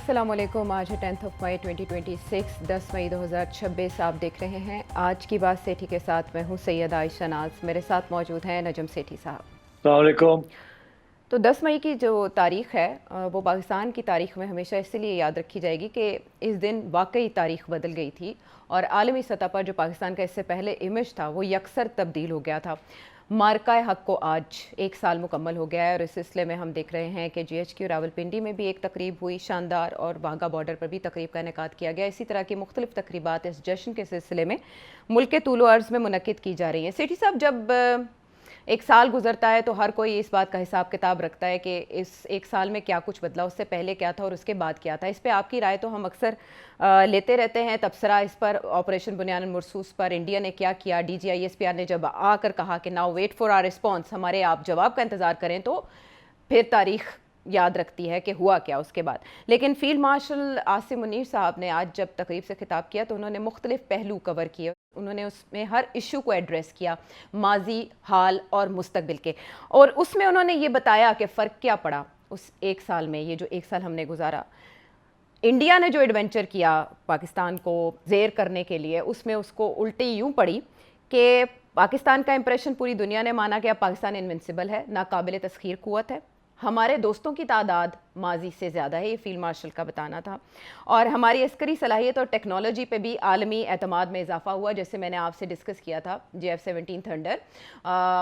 السلام علیکم. آج ہے 10 مئی 2026 10 مئی 2026. آپ دیکھ رہے ہیں آج کی بات سیٹھی کے ساتھ. میں ہوں سید عائشہ ناز. میرے ساتھ موجود ہیں نجم سیٹھی صاحب. السلام علیکم. تو 10 مئی کی جو تاریخ ہے وہ پاکستان کی تاریخ میں ہمیشہ اس لیے یاد رکھی جائے گی کہ اس دن واقعی تاریخ بدل گئی تھی اور عالمی سطح پر جو پاکستان کا اس سے پہلے امیج تھا وہ یکسر تبدیل ہو گیا تھا. مارکہ حق کو آج 1 سال مکمل ہو گیا ہے اور اس سلسلے میں ہم دیکھ رہے ہیں کہ جی ایچ کیو راولپنڈی میں بھی ایک تقریب ہوئی شاندار اور واہگہ بارڈر پر بھی تقریب کا انعقاد کیا گیا. اسی طرح کی مختلف تقریبات اس جشن کے سلسلے میں ملک کے طول و عرض میں منعقد کی جا رہی ہیں. سیٹھی صاحب، جب 1 سال گزرتا ہے تو ہر کوئی اس بات کا حساب کتاب رکھتا ہے کہ اس 1 سال میں کیا کچھ بدلا، اس سے پہلے کیا تھا اور اس کے بعد کیا تھا. اس پہ آپ کی رائے تو ہم اکثر لیتے رہتے ہیں. تبصرہ اس پر آپریشن بنیان مرصوص پر انڈیا نے کیا کیا، D G I S P R نے جب آ کر کہا کہ now wait for our response, ہمارے آپ جواب کا انتظار کریں، تو پھر تاریخ یاد رکھتی ہے کہ ہوا کیا اس کے بعد. لیکن فیلڈ مارشل عاصم منیر صاحب نے آج جب تقریب سے خطاب کیا تو انہوں نے مختلف پہلو کور کیے. انہوں نے اس میں ہر ایشو کو ایڈریس کیا، ماضی، حال اور مستقبل کے، اور اس میں انہوں نے یہ بتایا کہ فرق کیا پڑا اس 1 سال میں. یہ جو 1 سال ہم نے گزارا، انڈیا نے جو ایڈونچر کیا پاکستان کو زیر کرنے کے لیے، اس میں اس کو الٹی یوں پڑی کہ پاکستان کا امپریشن پوری دنیا نے مانا کہ اب پاکستان انونسیبل ہے، ناقابل تسخیر قوت ہے. ہمارے دوستوں کی تعداد ماضی سے زیادہ ہے، یہ فیلڈ مارشل کا بتانا تھا. اور ہماری عسکری صلاحیت اور ٹیکنالوجی پہ بھی عالمی اعتماد میں اضافہ ہوا. جیسے میں نے آپ سے ڈسکس کیا تھا JF-17 تھنڈر،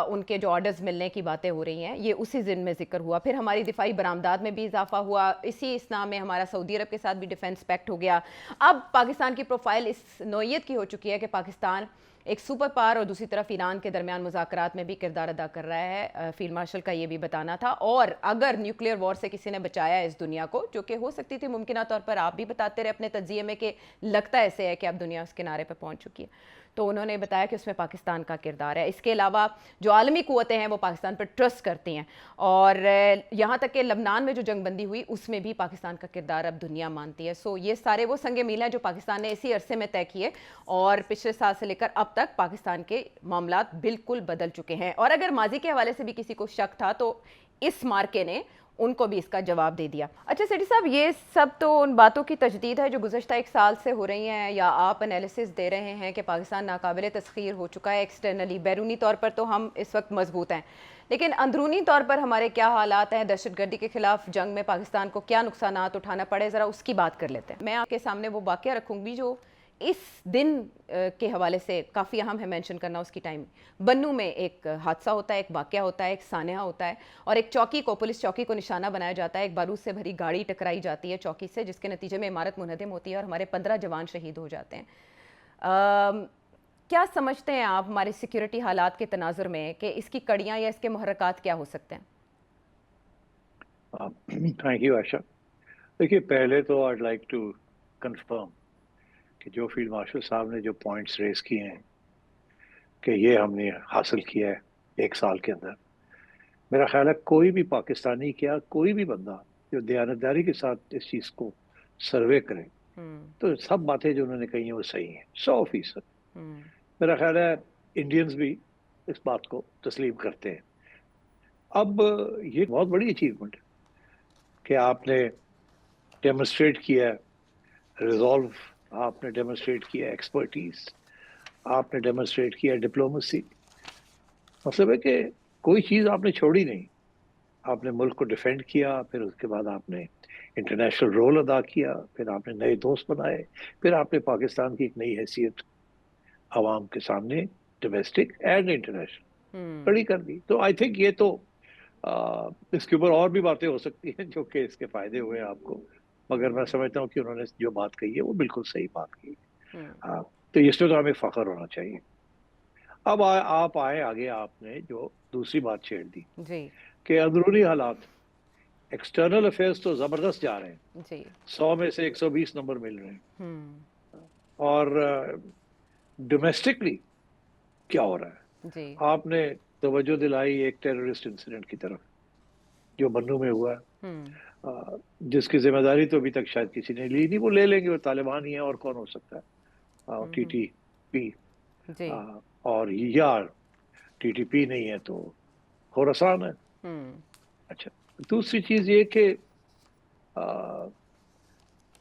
ان کے جو آرڈرز ملنے کی باتیں ہو رہی ہیں، یہ اسی ضمن میں ذکر ہوا. پھر ہماری دفاعی برآمدات میں بھی اضافہ ہوا. اسی اسنا میں ہمارا سعودی عرب کے ساتھ بھی ڈیفنس پیکٹ ہو گیا. اب پاکستان کی پروفائل اس نوعیت کی ہو چکی ہے کہ پاکستان ایک سپر پاور اور دوسری طرف ایران کے درمیان مذاکرات میں بھی کردار ادا کر رہا ہے. فیلڈ مارشل کا یہ بھی بتانا تھا. اور اگر نیوکلیئر وار سے کسی نے بچایا اس دنیا کو، جو کہ ہو سکتی تھی ممکنہ طور پر، آپ بھی بتاتے رہے اپنے تجزیے میں کہ لگتا ایسے ہے کہ اب دنیا اس کنارے پہ پہنچ چکی ہے، تو انہوں نے بتایا کہ اس میں پاکستان کا کردار ہے. اس کے علاوہ جو عالمی قوتیں ہیں وہ پاکستان پر ٹرسٹ کرتی ہیں، اور یہاں تک کہ لبنان میں جو جنگ بندی ہوئی اس میں بھی پاکستان کا کردار اب دنیا مانتی ہے. سو یہ سارے وہ سنگ میل ہیں جو پاکستان نے اسی عرصے میں طے کیے، اور پچھلے سال سے لے کر اب تک پاکستان کے معاملات بالکل بدل چکے ہیں. اور اگر ماضی کے حوالے سے بھی کسی کو شک تھا تو اس مارکے نے ان کو بھی اس کا جواب دے دیا. اچھا سیٹھی صاحب، یہ سب تو ان باتوں کی تجدید ہے جو گزشتہ 1 سال سے ہو رہی ہیں، یا آپ انالیسس دے رہے ہیں کہ پاکستان ناقابل تسخیر ہو چکا ہے ایکسٹرنلی. بیرونی طور پر تو ہم اس وقت مضبوط ہیں، لیکن اندرونی طور پر ہمارے کیا حالات ہیں؟ دہشت گردی کے خلاف جنگ میں پاکستان کو کیا نقصانات اٹھانا پڑے، ذرا اس کی بات کر لیتے ہیں. میں آپ کے سامنے وہ واقعہ رکھوں گی جو اس دن کے حوالے سے کافی اہم ہے مینشن کرنا. اس کی ٹائم بنو میں ایک حادثہ ہوتا ہے، ایک واقعہ ہوتا ہے، ایک سانحہ ہوتا ہے، اور ایک چوکی کو، پولیس چوکی کو نشانہ بنایا جاتا ہے. ایک بارود سے بھری گاڑی ٹکرائی جاتی ہے چوکی سے، جس کے نتیجے میں عمارت منہدم ہوتی ہے اور ہمارے 15 جوان شہید ہو جاتے ہیں. کیا سمجھتے ہیں آپ ہمارے سیکیورٹی حالات کے تناظر میں کہ اس کی کڑیاں یا اس کے محرکات کیا ہو سکتے ہیں؟ تھینک یو عائشہ. دیکھیے، پہلے تو آئی لائک ٹو کنفرم کہ جو فیلڈ مارشل صاحب نے جو پوائنٹس ریز کیے ہیں کہ یہ ہم نے حاصل کیا ہے 1 سال کے اندر، میرا خیال ہے کوئی بھی پاکستانی، کیا کوئی بھی بندہ جو دیانتداری کے ساتھ اس چیز کو سروے کرے تو سب باتیں جو انہوں نے کہی ہیں وہ صحیح ہیں 100%. میرا خیال ہے انڈینز بھی اس بات کو تسلیم کرتے ہیں. اب یہ بہت بڑی اچیومنٹ ہے کہ آپ نے ڈیمونسٹریٹ کیا ریزالو، آپ نے ڈیمونسٹریٹ کیا ایکسپرٹیز، آپ نے ڈیمونسٹریٹ کیا ڈپلومسی. مطلب ہے کہ کوئی چیز آپ نے چھوڑی نہیں. آپ نے ملک کو ڈیفینڈ کیا، پھر اس کے بعد آپ نے انٹرنیشنل رول ادا کیا، پھر آپ نے نئے دوست بنائے، پھر آپ نے پاکستان کی ایک نئی حیثیت عوام کے سامنے ڈومیسٹک اینڈ انٹرنیشنل کھڑی کر دی. تو آئی تھنک یہ تو اس کے اوپر اور بھی باتیں ہو سکتی ہیں جو کہ اس کے فائدے ہوئے آپ کو، مگر میں سمجھتا ہوں کہ انہوں نے جو بات کہی ہے وہ بالکل صحیح بات کی. تو اس میں تو ہمیں فخر ہونا چاہیے. اب آپ آئے آگے، آپ نے جو دوسری بات چھیڑ دی جی کہ اندرونی حالات، ایکسٹرنل افیئرس تو زبردست جا رہے ہیں، جی 100 میں سے 120 نمبر مل رہے ہیں. اور ڈومیسٹکلی کیا ہو رہا ہے؟ جی آپ نے توجہ دلائی ایک ٹیررسٹ انسیڈنٹ کی طرف جو بنو میں ہوا ہے، جس کی ذمہ داری تو ابھی تک شاید کسی نے لی نہیں. وہ لے لیں گے، وہ طالبان ہی ہیں، اور کون ہو سکتا ہے؟ T T P. جی اور یا ٹی ٹی پی نہیں ہے تو خوراسان ہے. اچھا، دوسری چیز یہ کہ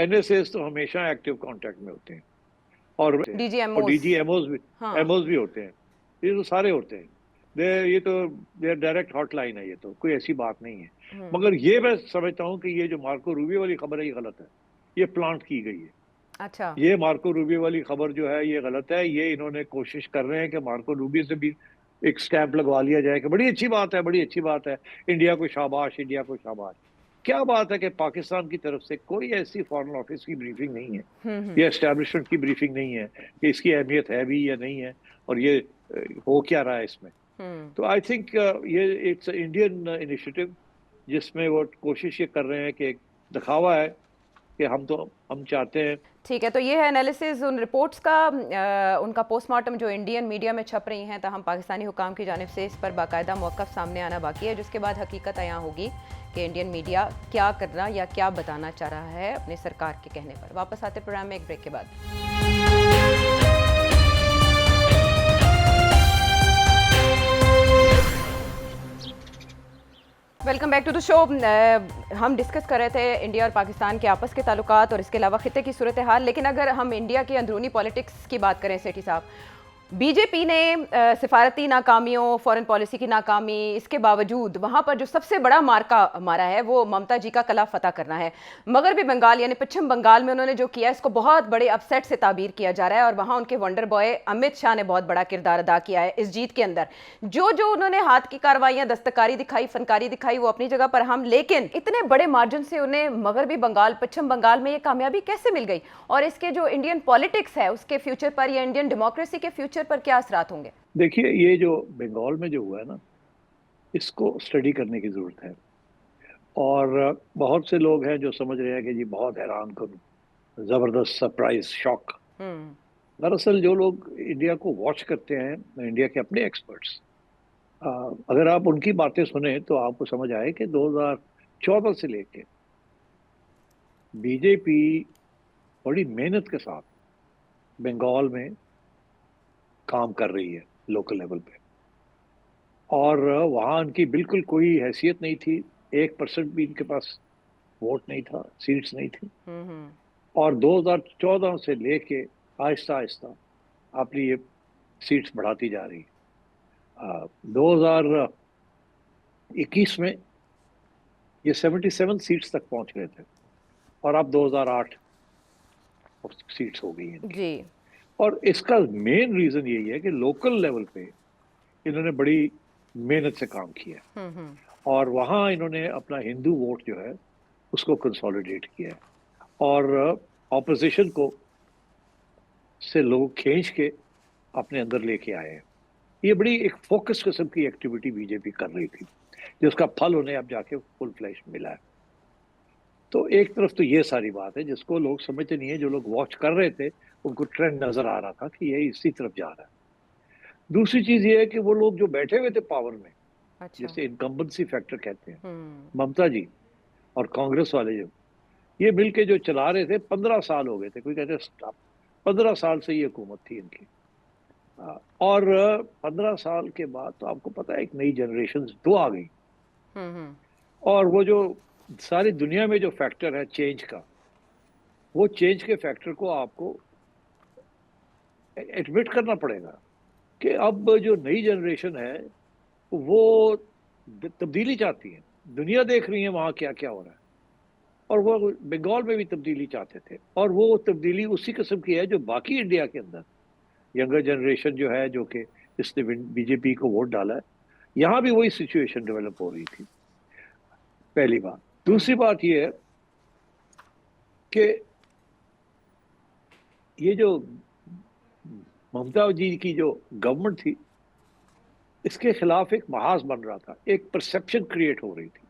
NSAs تو ہمیشہ ایکٹیو کانٹیکٹ میں ہوتے ہیں اور DGMOs DGMOs بھی ہاں MOs بھی ہوتے ہیں. یہ تو سارے ہوتے ہیں. یہ تو ڈائریکٹ ہاٹ لائن ہے, یہ تو کوئی ایسی بات نہیں ہے. مگر یہ میں سمجھتا ہوں کہ یہ جو مارکو روبیو والی خبر ہے یہ غلط ہے, یہ پلانٹ کی گئی ہے. اچھا یہ مارکو روبیو والی خبر جو ہے یہ غلط ہے. یہ انہوں نے کوشش کر رہے ہیں کہ مارکو روبیو سے بھی ایک سٹیمپ لگوا لیا جائے کہ بڑی اچھی بات ہے, بڑی اچھی بات ہے, انڈیا کو شاباش, انڈیا کو شاباش. کیا بات ہے کہ پاکستان کی طرف سے کوئی ایسی فارن آفس کی بریفنگ نہیں ہے یا اسٹیبلشمنٹ کی بریفنگ نہیں ہے کہ اس کی اہمیت ہے بھی یا نہیں ہے اور یہ ہو کیا رہا ہے اس میں. تو آئی تھنک یہ اٹس انڈین انیشیٹو جس میں وہ کوشش یہ کر رہے ہیں کہ ایک دکھاوا ہے کہ ہم چاہتے ہیں. ٹھیک ہے, تو یہ ہے انالیسز ان رپورٹس کا, ان کا پوسٹ مارٹم جو انڈین میڈیا میں چھپ رہی ہیں, تاہم پاکستانی حکام کی جانب سے اس پر باقاعدہ موقف سامنے آنا باقی ہے, جس کے بعد حقیقت عیاں ہوگی کہ انڈین میڈیا کیا کرنا یا کیا بتانا چاہ رہا ہے اپنے سرکار کے کہنے پر. واپس آتے پروگرام میں ایک بریک کے بعد. ویلکم بیک ٹو دا شو. ہم ڈسکس کر رہے تھے انڈیا اور پاکستان کے آپس کے تعلقات اور اس کے علاوہ خطے کی صورتحال, لیکن اگر ہم انڈیا کی اندرونی پالیٹکس کی بات کریں سیٹھی صاحب, بی جے پی نے سفارتی ناکامیوں, فورن پالیسی کی ناکامی, اس کے باوجود وہاں پر جو سب سے بڑا مارکا مارا ہے وہ ممتا جی کا قلعہ فتح کرنا ہے. مغربی بنگال یعنی پچھم بنگال میں انہوں نے جو کیا اس کو بہت بڑے اپسیٹ سے تعبیر کیا جا رہا ہے, اور وہاں ان کے ونڈر بوائے امت شاہ نے بہت بڑا کردار ادا کیا ہے اس جیت کے اندر. جو انہوں نے ہاتھ کی کارروائیاں, دستکاری دکھائی, فنکاری دکھائی, وہ اپنی جگہ پر ہم, لیکن اتنے بڑے مارجن سے انہیں مغربی بنگال, پچھم بنگال میں یہ کامیابی کیسے مل گئی, اور اس کے جو انڈین پالیٹکس ہے اس کے فیوچر پر یا انڈین ڈیموکریسی کے فیوچر پر کیا اثرات ہوں گے؟ دیکھیے یہ جو بنگال میں جو ہوا ہے نا, اس کو اسٹڈی کرنے کی ضرورت ہے. اور بہت سے لوگ ہیں جو سمجھ رہے ہیں کہ جی بہت حیران کن, زبردست سرپرائز, شاک. دراصل جو لوگ انڈیا کو واچ کرتے ہیں, انڈیا کے اپنے ایکسپرٹس, اگر آپ ان کی باتیں سنیں تو آپ کو سمجھ آئے کہ 2014 سے لے کے بی جے پی بڑی محنت کے ساتھ بنگال میں کام کر رہی ہے لوکل لیول پہ, اور وہاں ان کی بالکل کوئی حیثیت نہیں تھی, 1% بھی ان کے پاس ووٹ نہیں تھا, سیٹس نہیں تھی. اور 2014 سے لے کے آہستہ آہستہ اپنی یہ سیٹس بڑھاتی جا رہی. 2021 میں یہ 77 سیٹس تک پہنچ گئے تھے, اور اب 2008 سیٹس ہو گئی ہیں جی. اور اس کا مین ریزن یہی ہے کہ لوکل لیول پہ انہوں نے بڑی محنت سے کام کیا, اور وہاں انہوں نے اپنا ہندو ووٹ جو ہے اس کو کنسولیڈیٹ کیا, اور اپوزیشن کو سے لوگ کھینچ کے اپنے اندر لے کے آئے ہیں. یہ بڑی ایک فوکس قسم کی ایکٹیویٹی بی جے پی کر رہی تھی, جس کا پھل انہیں اب جا کے فل فلیش ملا ہے. تو ایک طرف تو یہ ساری بات ہے جس کو لوگ سمجھتے نہیں ہیں, جو لوگ واچ کر رہے تھے ان کو ٹرینڈ نظر آ رہا تھا کہ یہ اسی طرف جا رہا ہے. دوسری چیز یہ ہے کہ وہ لوگ جو بیٹھے ہوئے تھے پاور میں, جسے انکمبنسی فیکٹر کہتے ہیں, ممتا جی اور کانگریس والے جو یہ مل کے جو چلا رہے تھے, 15 سال ہو گئے تھے, کوئی کہتے ہیں 15 سال سے یہ حکومت تھی ان کی. اور 15 سال کے بعد تو آپ کو پتا ہے ایک نئی جنریشن دو آ گئی, اور وہ جو ساری دنیا میں جو فیکٹر ہے چینج کا, وہ چینج کے فیکٹر کو آپ کو ایڈمٹ کرنا پڑے گا کہ اب جو نئی جنریشن ہے وہ تبدیلی چاہتی ہے. دنیا دیکھ رہی ہے وہاں کیا کیا ہو رہا ہے, اور وہ بنگال میں بھی تبدیلی چاہتے تھے, اور وہ تبدیلی اسی قسم کی ہے جو باقی انڈیا کے اندر ینگر جنریشن جو ہے, جو کہ اس نے بی جے پی کو ووٹ ڈالا ہے, یہاں بھی وہی سچویشن ڈیولپ ہو رہی تھی. پہلی بات. دوسری بات یہ ہے کہ یہ جو ممتا جی کی جو گورنمنٹ تھی, اس کے خلاف ایک محاذ بن رہا تھا, ایک پرسپشن کریٹ ہو رہی تھی,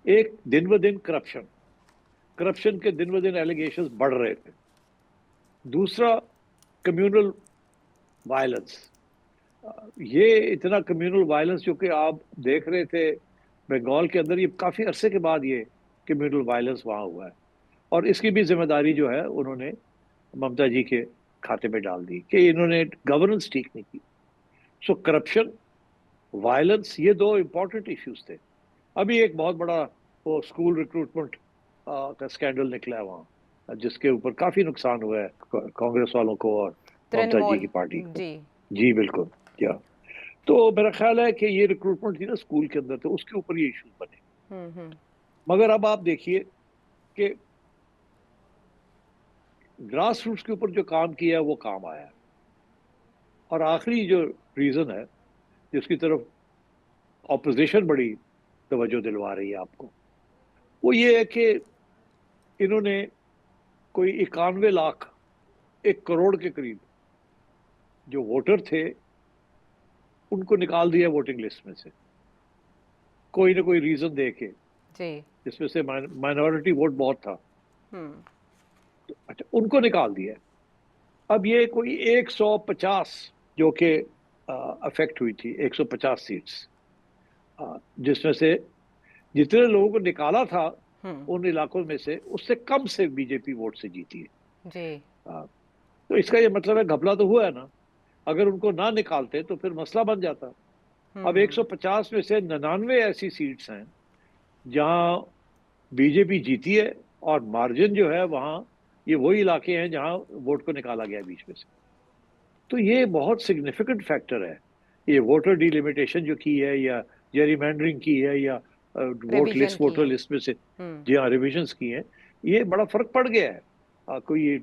ایک دن بہ دن کرپشن کے دن بہ دن ایلیگیشنز بڑھ رہے تھے. دوسرا کمیونل وائلنس, یہ اتنا کمیونل وائلنس جو کہ آپ دیکھ رہے تھے بنگال کے اندر, یہ کافی عرصے کے بعد یہ کمیونل وائلنس وہاں ہوا ہے, اور اس کی بھی ذمہ داری جو ہے انہوں نے ممتا جی کے کھاتے میں ڈال دی کہ انہوں نے گورننس ٹھیک نہیں کی. سو کرپشن, وائلنس, یہ دو امپورٹنٹ ایشوز تھے. ابھی ایک بہت بڑا وہ اسکول ریکروٹمنٹ کا اسکینڈل نکلا ہے وہاں, جس کے اوپر کافی نقصان ہوا ہے کانگریس والوں کو اور ممتا جی ترنمول کی پارٹی کو. جی. جی بالکل. کیا تو میرا خیال ہے کہ یہ ریکروٹمنٹ تھی نا اسکول کے اندر، تو اس کے اوپر یہ ایشوز بنے. ہوں. مگر اب آپ دیکھیے کہ گراس روٹس کے اوپر جو کام کیا ہے وہ کام آیا ہے. اور آخری جو ریزن ہے جس کی طرف اپوزیشن بڑی توجہ دلوا رہی ہے آپ کو، وہ یہ ہے کہ انہوں نے کوئی 91 لاکھ 1 کروڑ کے قریب جو ووٹر تھے ان کو نکال دیا ووٹنگ لسٹ میں سے، کوئی نہ کوئی ریزن دے کے، جی. جس میں سے مائنورٹی ووٹ بہت تھا. ہوں. اچھا ان کو نکال دیا. اب یہ کوئی 150 جو کہ افیکٹ ہوئی تھی، 150 سیٹس، جس میں سے جتنے لوگوں کو نکالا تھا ہوں. ان علاقوں میں سے اس سے کم سے بی جے پی ووٹ سے جیتی ہے. جی. تو اس کا یہ مطلب ہے گھپلا تو ہوا ہے نا. اگر ان کو نہ نکالتے تو پھر مسئلہ بن جاتا. اب ہوں. 150 میں سے 99 ایسی سیٹس ہیں جہاں بی جے پی جیتی ہے، اور مارجن جو ہے وہاں یہ وہی علاقے ہیں جہاں ووٹ کو نکالا گیا بیچ میں سے. تو یہ بہت سگنیفیکنٹ فیکٹر ہے. یہ ووٹر ڈی لمیٹیشن جو کی ہے، یا جیری مینڈرنگ کی ہے، یا ریویژن کی ووٹر ہے. لسٹ میں سے ہوں. جی ہاں ریویژنس کی ہیں، یہ بڑا فرق پڑ گیا ہے. کوئی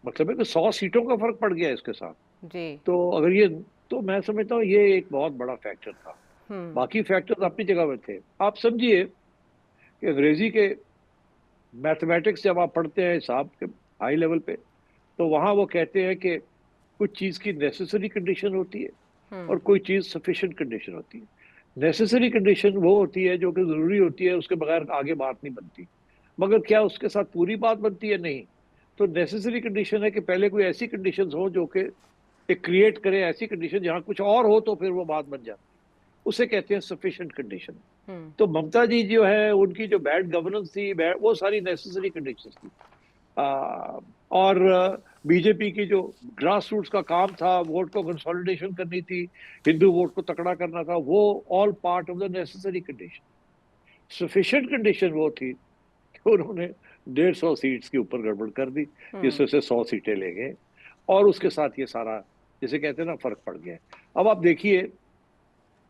مطلب ہے کہ 100 سیٹوں کا فرق پڑ گیا ہے اس کے ساتھ. جی. تو اگر یہ، تو میں سمجھتا ہوں یہ ایک بہت بڑا فیکٹر تھا. ہوں. باقی فیکٹر اپنی جگہ پہ تھے. آپ سمجھیے کہ انگریزی کے میتھمیٹکس جب آپ پڑھتے ہیں حساب کے ہائی لیول پہ، تو وہاں وہ کہتے ہیں کہ کچھ چیز کی نیسیسری کنڈیشن ہوتی ہے ہوں. اور کوئی چیز سفیشینٹ کنڈیشن ہوتی ہے. نیسیسری کنڈیشن وہ ہوتی ہے جو کہ ضروری ہوتی ہے، اس کے بغیر آگے بات نہیں بنتی. مگر کیا اس کے ساتھ پوری بات بنتی ہے؟ نہیں. تو نیسیسری کنڈیشن ہے کہ پہلے کوئی ایسی کنڈیشنز ہو جو کہ ایک کریٹ کرے ایسی کنڈیشن جہاں کچھ اور ہو تو پھر وہ بات بن جاتی ہے. اسے کہتے ہیں سفیشینٹ کنڈیشن. ہوں. تو ممتا جی جو ہے ان کی جو بیڈ گورننس تھی، وہ ساری نیسیسری کنڈیشنز تھی. اور بی جے پی کی جو گراس روٹس کا کام تھا، ووٹ کو کنسالیڈیشن کرنی تھی، ہندو ووٹ کو تکڑا کرنا تھا، وہ all part of the necessary condition. Sufficient condition وہ تھی کہ انہوں نے 150 سیٹس کے اوپر گڑبڑ کر دی، جس ہوں. میں سے 100 سیٹیں لے گئے، اور اس کے ساتھ یہ سارا جسے کہتے ہیں نا فرق پڑ گیا. اب آپ دیکھیے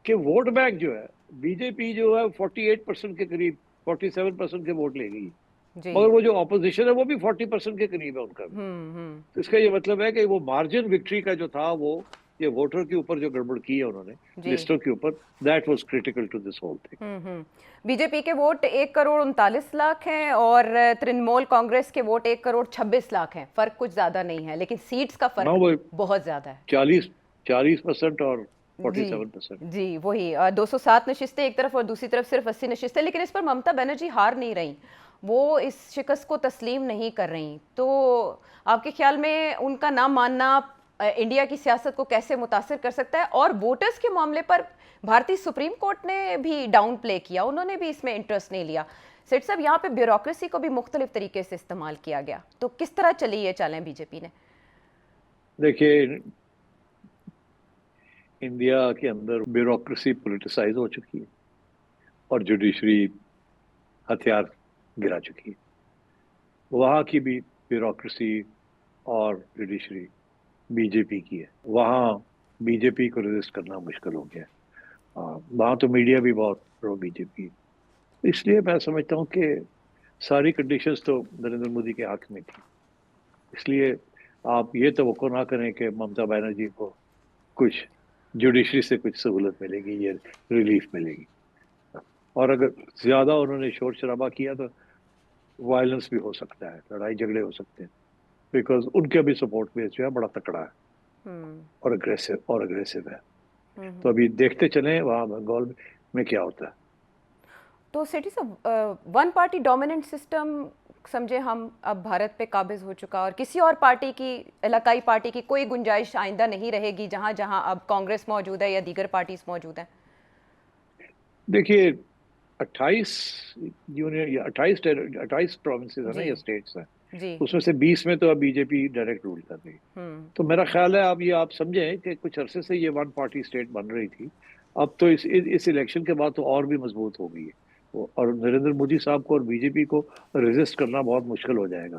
کہ ووٹ بینک جو ہے، بی جے پی جو ہے 48% کے قریب، 47% کے ووٹ لے گئی. جی. مگر وہ جو اپوزیشن ہے وہ بھی 40% کے قریب ہے ان کا بھی. ہوں. ہوں. تو اس کا یہ مطلب ہے کہ وہ مارجن وکٹری کا جو تھا، وہ یہ ووٹر کے اوپر جو گڑبڑ کی ہے انہوں نے جی. لسٹوں کے اوپر، that was critical to this whole thing. ہوں. بی جے پی کے ووٹ 1 کروڑ 39 لاکھ ہیں اور ترنمول کانگریس کے ووٹ 1 کروڑ 26 لاکھ ہیں. فرق کچھ زیادہ نہیں ہے لیکن سیٹس کا نہ فرق وہ بہت زیادہ ہے. 40% اور جی. 47%. جی وہی 207 نشستیں ایک طرف اور دوسری طرف صرف 80 نشستیں. لیکن اس پر ممتا بنرجی ہار نہیں رہیں، وہ اس شکست کو تسلیم نہیں کر رہی. تو آپ کے خیال میں ان کا نہ ماننا انڈیا کی سیاست کو کیسے متاثر کر سکتا ہے؟ اور ووٹرز کے معاملے پر بھارتی سپریم کورٹ نے بھی ڈاؤن پلے کیا، انہوں نے بھی اس میں انٹرسٹ نہیں لیا. سیٹ صاحب یہاں پہ بیوروکریسی کو بھی مختلف طریقے سے استعمال کیا گیا، تو کس طرح چلی یہ چالیں بی جے پی نے؟ دیکھیے انڈیا کے اندر بیوروکریسی پولیٹیسائز ہو چکی ہے اور جوڈیشری ہتھیار گرا چکی ہے. وہاں کی بھی بیوروکریسی اور جوڈیشری بی جے پی کی ہے. وہاں بی جے پی کو ریزسٹ کرنا مشکل ہو گیا. وہاں تو میڈیا بھی بہت پرو بی جے پی. اس لیے میں سمجھتا ہوں کہ ساری کنڈیشنز تو نریندر مودی کے حق میں تھی. اس لیے آپ یہ توقع نہ کریں کہ ممتا بنرجی کو کچھ جوڈیشری سے کچھ سہولت ملے گی یا ریلیف ملے گی. اور اگر زیادہ انہوں نے شور شرابہ کیا تو وائلنس بھی ہو سکتا ہے، لڑائی جھگڑے ہو سکتے ہیں، بیکاز ان کے بھی سپورٹ بیس جو ہے بڑا تکڑا ہے اور اگریسو ہے. تو ابھی دیکھتے چلیں وہاں بنگال میں کیا ہوتا ہے. تو سٹی صاحب 1 پارٹی ڈومیننٹ سسٹم سمجھے ہم اب بھارت پہ قابض ہو چکا، اور کسی اور پارٹی کی، علاقائی پارٹی کی کوئی گنجائش آئندہ نہیں رہے گی جہاں جہاں اب کانگریس موجود ہے یا دیگر پارٹیز موجود ہیں؟ دیکھیے 28 یونین یا 28 پروونسز ہیں نا، جی. یا اسٹیٹس ہیں، جی. اس میں سے 20 میں تو اب be J P direct role کر رہی ہے. تو میرا خیال ہے اب یہ آپ سمجھیں کہ کچھ عرصے سے یہ 1 پارٹی اسٹیٹ بن رہی تھی، اب تو اس الیکشن کے بعد تو اور بھی مضبوط ہو گئی ہے. اور نریندر مودی صاحب کو اور بی جے پی کو ریزسٹ کرنا بہت مشکل ہو جائے گا.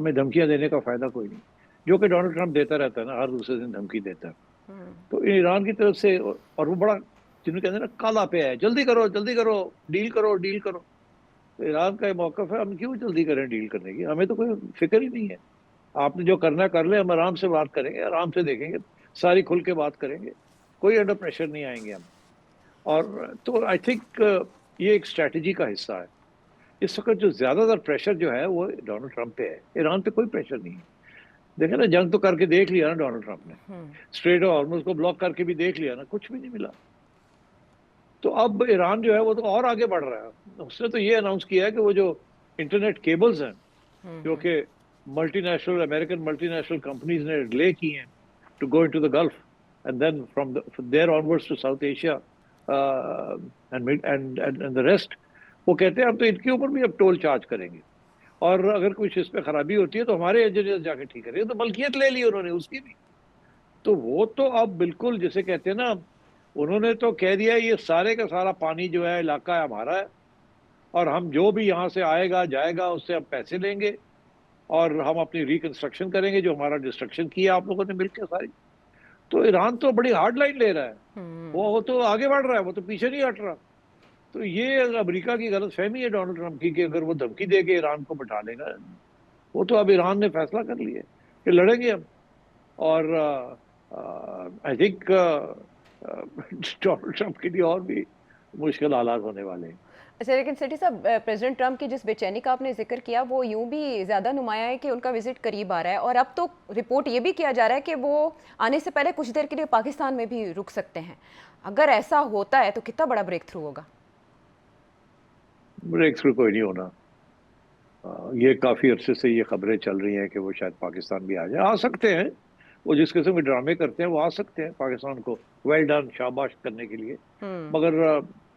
ہمیں دھمکیاں دینے کا فائدہ کوئی نہیں، جو کہ ڈونلڈ ٹرمپ دیتا رہتا ہے نا، ہر دوسرے دن دھمکی دیتا ہے. تو ایران کی طرف سے، اور وہ بڑا جنہوں کہتے ہیں نا کالا پہ ہے، جلدی کرو جلدی کرو، ڈیل کرو ڈیل کرو. تو ایران کا یہ موقف ہے، ہم کیوں جلدی کریں ڈیل کرنے کی؟ ہمیں تو کوئی فکر ہی نہیں ہے. آپ نے جو کرنا کر لیں، ہم آرام سے بات کریں گے، آرام سے دیکھیں گے، ساری کھل کے بات کریں گے، کوئی انڈر پریشر نہیں آئیں گے ہم. اور تو آئی تھنک یہ ایک اسٹریٹجی کا حصہ ہے. اس وقت جو زیادہ تر پریشر جو ہے وہ ڈونلڈ ٹرمپ پہ ہے، ایران پہ کوئی پریشر نہیں ہے. دیکھیں نا، جنگ تو کر کے دیکھ لیا نا ڈونلڈ ٹرمپ نے، اسٹریٹ آف ہارمز کو بلاک کر کے بھی دیکھ لیا نا، کچھ بھی نہیں ملا. تو اب ایران جو ہے وہ تو اور آگے بڑھ رہا ہے. اس نے تو یہ اناؤنس کیا ہے کہ وہ جو انٹرنیٹ کیبلز ہیں، جو کہ multi national American multi national companies نے لے کی ہیں to go into the Gulf and then from there onwards to South Asia and the rest, وہ کہتے ہیں ہم تو ان کے اوپر بھی اب ٹول چارج کریں گے، اور اگر کچھ اس پہ خرابی ہوتی ہے تو ہمارے انجینئر جا کے ٹھیک کریں گے. تو ملکیت لے لی انہوں نے اس کی بھی. تو وہ تو اب بالکل جسے کہتے ہیں نا، انہوں نے تو کہہ دیا یہ سارے کا سارا پانی جو ہے علاقہ ہے ہمارا ہے، اور ہم جو بھی یہاں سے آئے گا جائے گا اس سے ہم پیسے لیں گے، اور ہم اپنی ریکنسٹرکشن کریں گے جو ہمارا ڈسٹرکشن کیا آپ لوگوں نے مل کے ساری. تو ایران تو بڑی ہارڈ لائن لے رہا ہے، وہ تو آگے بڑھ رہا ہے، وہ تو پیچھے نہیں ہٹ رہا. تو یہ امریکہ کی غلط فہمی ہے ڈونلڈ ٹرمپ کی، کہ اگر وہ دھمکی دے کے ایران کو بٹھا لے گا. وہ تو اب ایران نے فیصلہ کر لیا کہ لڑیں گے ہم. اور آئی تھنک ڈونلڈ ٹرمپ کے لیے اور بھی مشکل حالات ہونے والے ہیں. اچھا، لیکن سیٹھی صاحب، پریزیڈنٹ ٹرمپ کی جس بے چینی کا آپ نے ذکر کیا وہ یوں بھی زیادہ نمایاں ہے کہ ان کا وزٹ قریب آ رہا ہے، اور اب تو رپورٹ یہ بھی کیا جا رہا ہے کہ وہ آنے سے پہلے کچھ دیر کے لیے پاکستان میں بھی رک سکتے ہیں. اگر ایسا ہوتا ہے تو کتنا بڑا بریک تھرو ہوگا؟ بریک تھرو کوئی نہیں ہونا. یہ کافی عرصے سے یہ خبریں چل رہی ہیں کہ وہ شاید پاکستان بھی آ سکتے ہیں. وہ جس قسم کے ڈرامے کرتے ہیں وہ آ سکتے ہیں پاکستان کو ویل ڈن شاباش کرنے کے لیے، مگر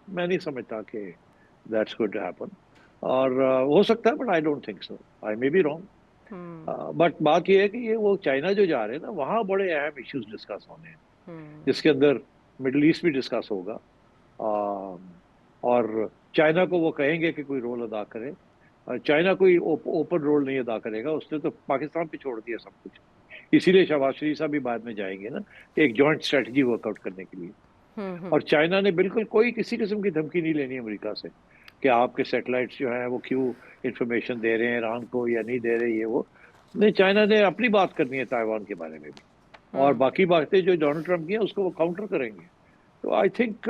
میں نہیں سمجھتا کہ دیٹس گوئنگ ٹو ہیپن. اور ہو سکتا ہے، but I don't think so, I may be wrong. But بات یہ ہے کہ یہ وہ چائنا جو جا رہے ہیں نا، وہاں بڑے اہم ایشوز ڈسکس ہونے ہیں، جس کے اندر مڈل ایسٹ بھی ڈسکس ہوگا. اور چائنا کو وہ کہیں گے کہ کوئی رول ادا کرے. چائنا کوئی اوپن رول نہیں ادا کرے گا، اس نے تو پاکستان پہ چھوڑ دیا سب کچھ. اسی لیے شہباز شریف صاحب بھی بعد میں جائیں گے نا، ایک جوائنٹ اسٹریٹجی ورک آؤٹ کرنے کے لیے. اور چائنا نے بالکل کوئی کسی قسم کی دھمکی نہیں لینی امریکہ سے کہ آپ کے سیٹلائٹس جو ہیں وہ کیوں انفارمیشن دے رہے ہیں ایران کو یا نہیں دے رہے. یہ وہ نہیں، چائنا نے اپنی بات کرنی ہے تائیوان کے بارے میں بھی، اور باقی باتیں جو ڈونلڈ ٹرمپ کی ہیں اس کو وہ کاؤنٹر کریں گے. تو آئی تھنک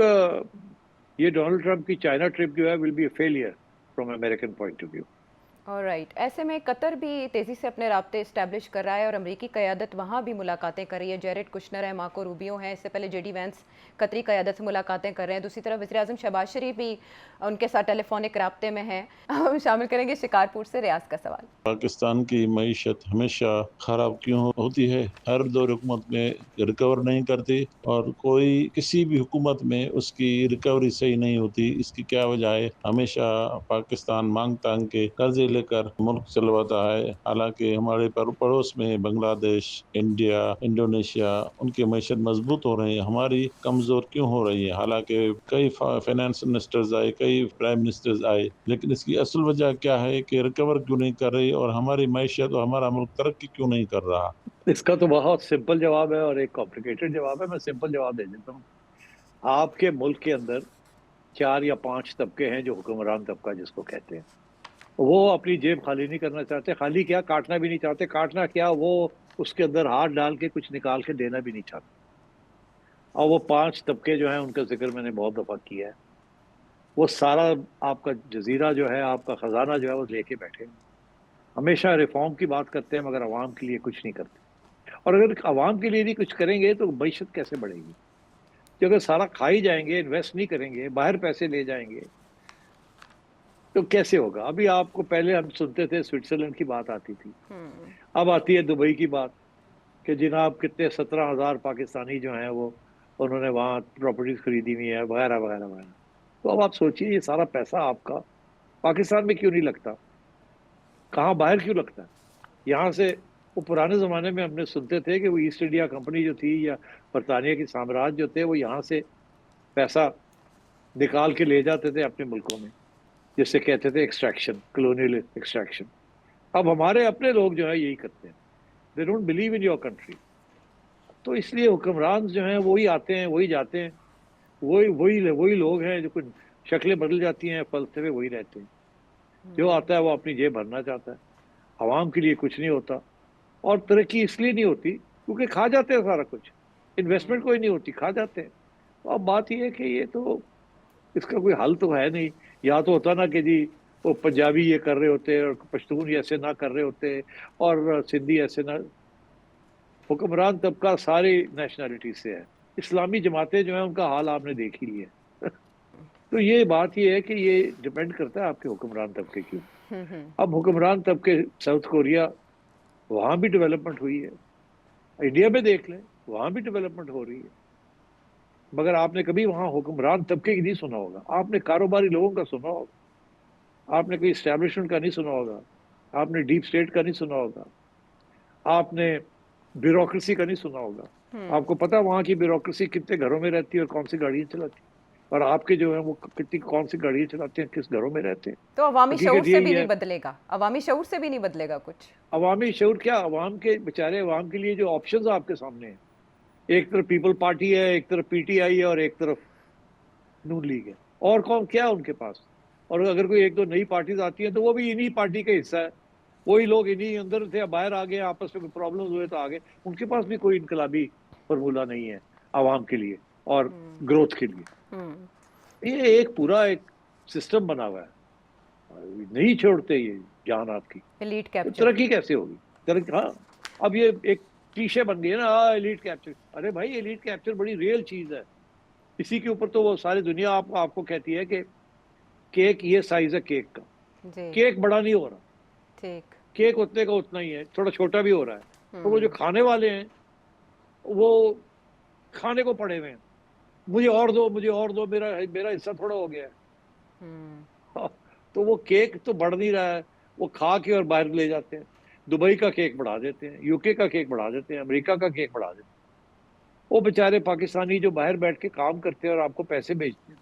یہ ڈونلڈ ٹرمپ کی چائنا ٹرپ جو ہے will be a failure from American point of view. Right. ایسے میں قطر بھی تیزی سے اپنے رابطے اسٹیبلش کر رہا ہے اور امریکی قیادت وہاں بھی ملاقاتیں کر رہی ہے. جیریڈ کشنر ہے، مارکو روبیو ہیں، اس سے پہلے جے ڈی وینس قطری قیادت سے ملاقاتیں کر رہے ہیں. دوسری طرف وزیر اعظم شہباز شریف بھی ان کے ساتھ ٹیلی فونک رابطے میں ہیں. ہم شامل کریں گے شکارپور سے ریاض کا سوال. پاکستان کی معیشت ہمیشہ خراب کیوں ہوتی ہے؟ ہر دور حکومت میں ریکور نہیں کرتی، اور کوئی کسی بھی حکومت میں اس کی ریکوری صحیح نہیں ہوتی. اس کی کیا وجہ ہے؟ ہمیشہ پاکستان مانگ تانگ کے قرضے لے کر ملک چلواتا ہے، حالانکہ ہمارے پڑوس میں بنگلہ دیش، انڈیا، انڈونیشیا، ان کی معیشت مضبوط ہو رہی ہے، ہماری کمزور کیوں ہو رہی ہے؟ حالانکہ کئی فائنانس منسٹرز آئے، کئی پرائم منسٹرز آئے، لیکن اس کی اصل وجہ کیا ہے کہ ریکور کیوں نہیں کر رہی، اور ہماری معیشت اور ہمارا ملک ترقی کیوں نہیں کر رہا؟ اس کا تو بہت سمپل جواب ہے اور ایک کمپلیکیٹڈ جواب ہے. میں سمپل جواب دے دیتا ہوں. آپ کے ملک کے اندر 4 یا 5 طبقے ہیں جو حکمران طبقہ جس کو کہتے ہیں. وہ اپنی جیب خالی نہیں کرنا چاہتے، خالی کیا کاٹنا بھی نہیں چاہتے. کاٹنا کیا، وہ اس کے اندر ہاتھ ڈال کے کچھ نکال کے دینا بھی نہیں چاہتے. اور وہ 5 طبقے جو ہیں ان کا ذکر میں نے بہت دفعہ کیا ہے. وہ سارا آپ کا جزیرہ جو ہے، آپ کا خزانہ جو ہے وہ لے کے بیٹھے ہیں. ہمیشہ ریفارم کی بات کرتے ہیں مگر عوام کے لیے کچھ نہیں کرتے. اور اگر عوام کے لیے بھی کچھ کریں گے تو معیشت کیسے بڑھے گی؟ کہ اگر سارا کھائی جائیں گے، انویسٹ نہیں کریں گے، باہر پیسے لے جائیں گے تو کیسے ہوگا؟ ابھی آپ کو پہلے ہم سنتے تھے سوئٹزرلینڈ کی بات آتی تھی، اب آتی ہے دبئی کی بات کہ جناب کتنے 17,000 پاکستانی جو ہیں وہ انہوں نے وہاں پراپرٹیز خریدی ہوئی ہیں وغیرہ وغیرہ وغیرہ. تو اب آپ سوچئے یہ سارا پیسہ آپ کا پاکستان میں کیوں نہیں لگتا؟ کہاں باہر کیوں لگتا ہے؟ یہاں سے وہ پرانے زمانے میں ہم نے سنتے تھے کہ وہ ایسٹ انڈیا کمپنی جو تھی یا برطانیہ کی سامراج جو تھے وہ یہاں سے پیسہ نکال کے لے جاتے تھے اپنے ملکوں میں، جس سے کہتے تھے ایکسٹریکشن، کلونیل ایکسٹریکشن. اب ہمارے اپنے لوگ جو ہے یہی کرتے ہیں, they don't believe in your country. تو اس لیے حکمران جو ہیں وہی آتے ہیں وہی جاتے ہیں, وہی لوگ ہیں جو کچھ شکلیں بدل جاتی ہیں, فلسفے وہی رہتے ہیں. جو آتا ہے وہ اپنی جیب بھرنا چاہتا ہے, عوام کے لیے کچھ نہیں ہوتا. اور ترقی اس لیے نہیں ہوتی کیونکہ کھا جاتے ہیں سارا کچھ, انویسٹمنٹ کوئی نہیں ہوتی, کھا جاتے ہیں. تو اب بات یہ ہے کہ یہ تو اس کا کوئی حل تو ہے نہیں. یا تو ہوتا نا کہ جی وہ پنجابی یہ کر رہے ہوتے اور پشتون ایسے نہ کر رہے ہوتے اور سندھی ایسے نہ. حکمران طبقہ ساری نیشنلٹی سے ہے. اسلامی جماعتیں جو ہیں ان کا حال آپ نے دیکھ ہی لیا. تو یہ بات یہ ہے کہ یہ ڈپینڈ کرتا ہے آپ کے حکمران طبقے کی. اب حکمران طبقے ساؤتھ کوریا, وہاں بھی ڈیولپمنٹ ہوئی ہے. انڈیا میں دیکھ لیں, وہاں بھی ڈیولپمنٹ ہو رہی ہے. مگر آپ نے کبھی وہاں حکمران طبقے کی نہیں سنا ہوگا, آپ نے کاروباری لوگوں کا سنا ہوگا, آپ نے کوئی اسٹیبلشمنٹ کا نہیں سنا ہوگا, آپ نے ڈیپ اسٹیٹ کا نہیں سنا ہوگا, آپ نے بیوروکریسی کا نہیں سنا ہوگا. آپ کو پتا وہاں کی بیوروکریسی کتنے گھروں میں رہتی ہے اور کون سی گاڑیاں چلاتی ہے, اور آپ کے جو ہیں وہ کتنی کون سی گاڑیاں چلاتے ہیں, کس گھروں میں رہتے ہیں. تو عوامی شعور حقیقت سے بھی یہی ہے. نہیں بدلے گا, عوامی شعور سے بھی نہیں بدلے گا کچھ. عوامی شعور کیا, عوام کے بیچارے عوام کے لیے جو آپشنز آپ کے سامنے ہیں, ایک طرف پیپل پارٹی ہے, ایک طرف پی ٹی آئی ہے, اور ایک طرف نون لیگ ہے. اور کون کیا ان کے پاس؟ اور اگر کوئی ایک دو نئی پارٹیز آتی ہیں تو وہ بھی انہی پارٹی کا حصہ ہے. وہی لوگ انہی اندر تھے, باہر آ گئے, آپس میں کوئی پرابلمز ہوئے تو آگے. ان کے پاس بھی کوئی انقلابی فارمولہ نہیں ہے عوام کے لیے اور گروتھ کے لیے. یہ ایک پورا ایک سسٹم بنا ہوا ہے, نہیں چھوڑتے یہ جان آپ کی. ایلیٹ تو کیپچر. ترقی کیسے ہوگی؟ ترقی, ہاں اب یہ ایک کلیشے بن گئی ہے نا, ایلیٹ کیپچر. ارے بھائی ایلیٹ کیپچر بڑی ریئل چیز ہے. اسی کے اوپر تو وہ ساری دنیا آپ کو کہتی ہے کہ کیک یہ سائز ہے کیک کا, جی کیک بڑا نہیں ہو رہا, ٹھیک. کیک اتنے کا اتنا ہی ہے, تھوڑا چھوٹا بھی ہو رہا ہے. تو وہ جو کھانے والے ہیں وہ کھانے کو پڑے ہوئے ہیں, مجھے اور دو, مجھے اور دو, میرا حصہ تھوڑا ہو گیا ہے. تو وہ کیک تو بڑھ نہیں رہا ہے, وہ کھا کے اور باہر لے جاتے ہیں. دبئی کا کیک بڑھا دیتے ہیں, یو کے کا کیک بڑھا دیتے ہیں, امریکہ کا کیک بڑھا دیتے ہیں. وہ بیچارے پاکستانی جو باہر بیٹھ کے کام کرتے ہیں اور آپ کو پیسے بھیجتے ہیں,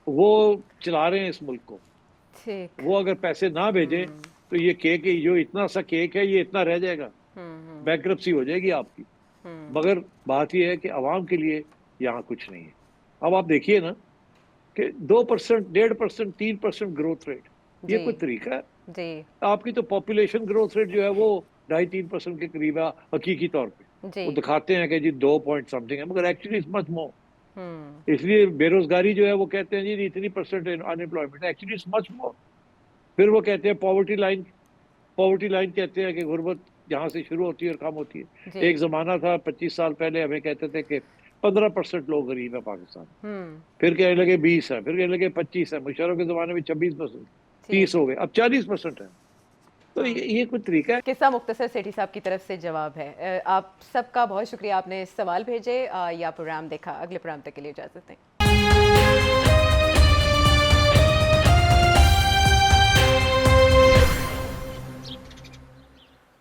وہ چلا رہے ہیں اس ملک کو. ٹھیک. وہ اگر پیسے نہ بھیجیں تو یہ کیک جو اتنا سا کیک ہے یہ اتنا رہ جائے گا, بینکرپسی ہو جائے گی آپ کی. مگر بات یہ ہے کہ عوام کے لیے یہاں کچھ نہیں ہے. اب آپ دیکھیے نا کہ 2%, 1.5%, 3% گروتھ ریٹ, یہ جی کوئی طریقہ ہے؟ جی آپ کی تو پاپولیشن گروتھ ریٹ جو ہے وہ 2.5-3% کے قریب ہے حقیقی طور پہ. وہ جی. دکھاتے ہیں کہ جی 2 پوائنٹ سم تھنگ ہے, مگر ایکچولی اٹس مچ مور. اس لیے بے روزگاری جو ہے وہ کہتے ہیں جی اتنی percent in employment, actually it's much more. پھر وہ کہتے ہیں پاورٹی لائن کہتے ہیں کہ غربت جہاں سے شروع ہوتی ہے اور کم ہوتی ہے. جی. ایک زمانہ تھا 25 سال پہلے ہمیں کہتے تھے کہ 15% لوگ غریب ہیں پاکستان, پھر کہنے لگے 20 ہے, پھر کہنے لگے 25 ہے, مشرف کے زمانے میں 26%, 30 ہو گئے, اب 40% ہے. تو یہ کوئی طریقہ ہے؟ قصہ مختصر سیٹھی صاحب کی طرف سے جواب ہے. آپ سب کا بہت شکریہ, آپ نے سوال بھیجے یا پروگرام دیکھا. اگلے پروگرام تک کے لیے اجازت دیں.